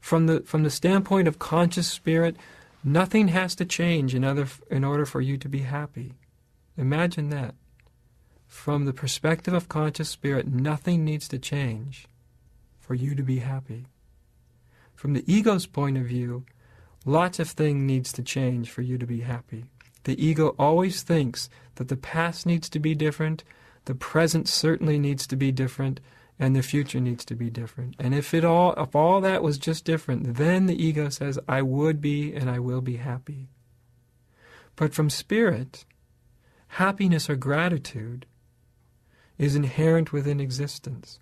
from the standpoint of conscious spirit, nothing has to change in order for you to be happy. Imagine that. From the perspective of conscious spirit, nothing needs to change for you to be happy. From the ego's point of view, lots of things needs to change for you to be happy. The ego always thinks that the past needs to be different, the present certainly needs to be different, and the future needs to be different. And if all that was just different, then the ego says, I would be and I will be happy. But from spirit, happiness or gratitude is inherent within existence.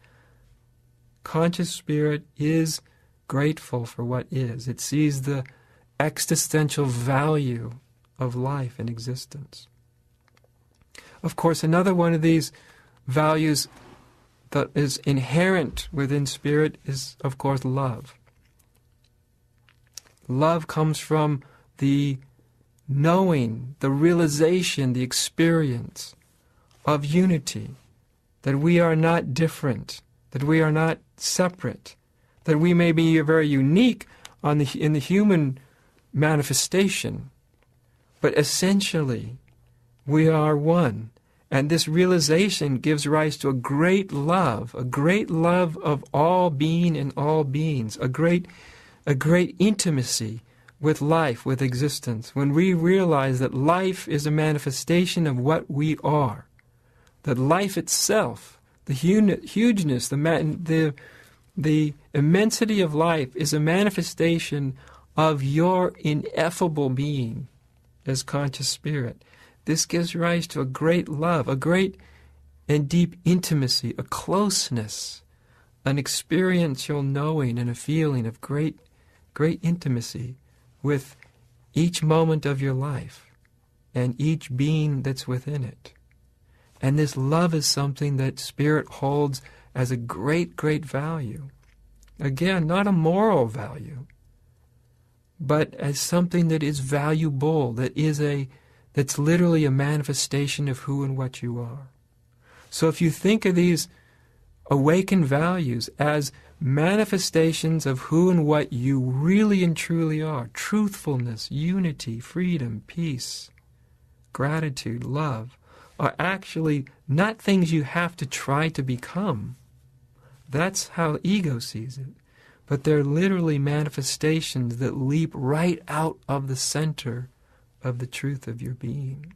Conscious spirit is grateful for what is. It sees the existential value of life and existence. Of course, another one of these values that is inherent within spirit is, of course, love. Love comes from the knowing, the realization, the experience of unity, that we are not different, that we are not separate, that we may be very unique in the human manifestation, but essentially we are one. And this realization gives rise to a great love of all being and all beings, a great intimacy with life, with existence, when we realize that life is a manifestation of what we are, that life itself, the hugeness, the immensity of life is a manifestation of your ineffable being as conscious spirit. This gives rise to a great love, a great and deep intimacy, a closeness, an experiential knowing and a feeling of great intimacy with each moment of your life and each being that's within it. And this love is something that spirit holds as a great, great value. Again, not a moral value, but as something that is valuable, that's literally a manifestation of who and what you are. So if you think of these awakened values as manifestations of who and what you really and truly are, truthfulness, unity, freedom, peace, gratitude, love, are actually not things you have to try to become. That's how ego sees it. But they're literally manifestations that leap right out of the center of the truth of your being.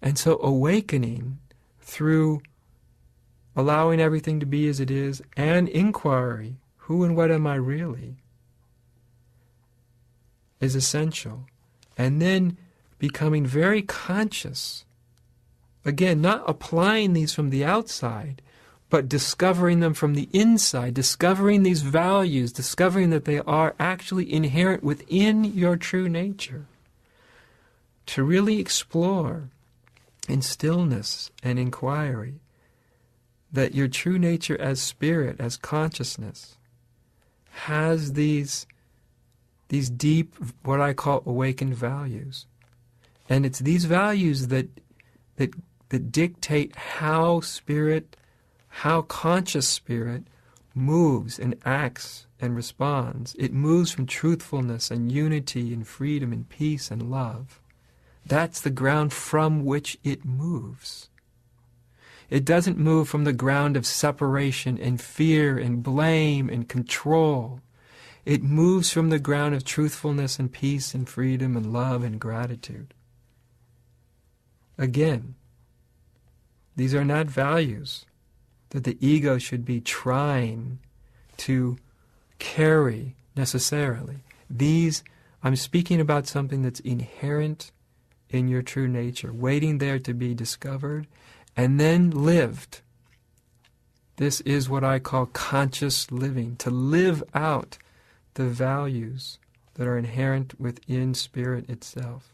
And so awakening through allowing everything to be as it is and inquiry, who and what am I really, is essential. And then becoming very conscious. Again, not applying these from the outside, but discovering them from the inside, discovering these values, discovering that they are actually inherent within your true nature. To really explore in stillness and inquiry that your true nature as spirit, as consciousness, has these deep, what I call awakened values. And it's these values that dictate how spirit, how conscious spirit moves and acts and responds. It moves from truthfulness and unity and freedom and peace and love. That's the ground from which it moves. It doesn't move from the ground of separation and fear and blame and control. It moves from the ground of truthfulness and peace and freedom and love and gratitude. Again, these are not values that the ego should be trying to carry necessarily. These, I'm speaking about something that's inherent in your true nature, waiting there to be discovered and then lived. This is what I call conscious living, to live out the values that are inherent within spirit itself.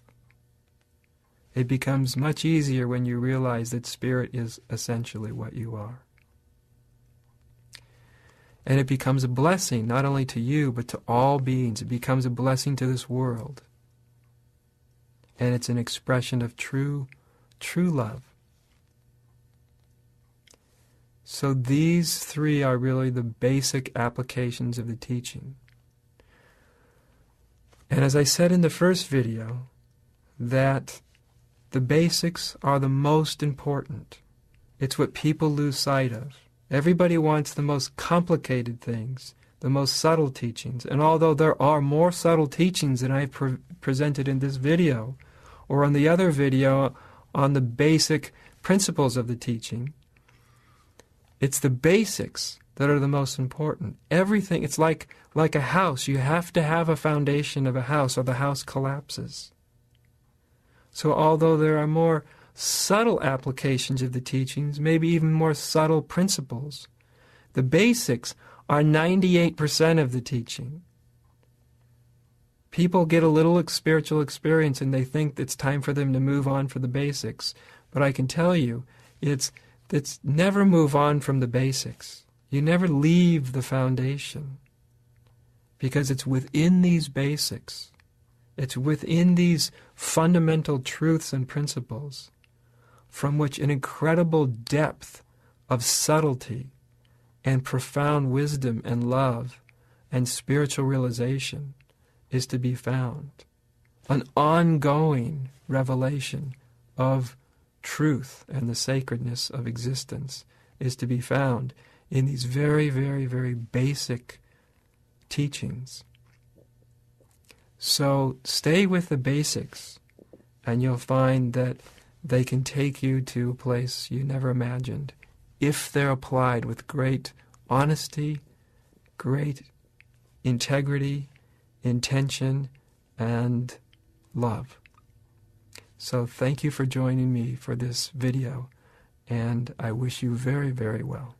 It becomes much easier when you realize that spirit is essentially what you are. And it becomes a blessing not only to you, but to all beings. It becomes a blessing to this world. And it's an expression of true love. So these three are really the basic applications of the teaching. And as I said in the first video, that the basics are the most important. It's what people lose sight of. Everybody wants the most complicated things, the most subtle teachings. And although there are more subtle teachings than I've presented in this video, or on the other video on the basic principles of the teaching, it's the basics that are the most important. Everything, it's like a house. You have to have a foundation of a house or the house collapses. So although there are more subtle applications of the teachings, maybe even more subtle principles, the basics are 98% of the teaching. People get a little spiritual experience and they think it's time for them to move on for the basics. But I can tell you, it's never move on from the basics. You never leave the foundation. Because it's within these basics, it's within these fundamental truths and principles from which an incredible depth of subtlety and profound wisdom and love and spiritual realization is to be found. An ongoing revelation of truth and the sacredness of existence is to be found in these very, very, very basic teachings. So stay with the basics, and you'll find that they can take you to a place you never imagined if they're applied with great honesty, great integrity, intention, and love. So thank you for joining me for this video, and I wish you very, very well.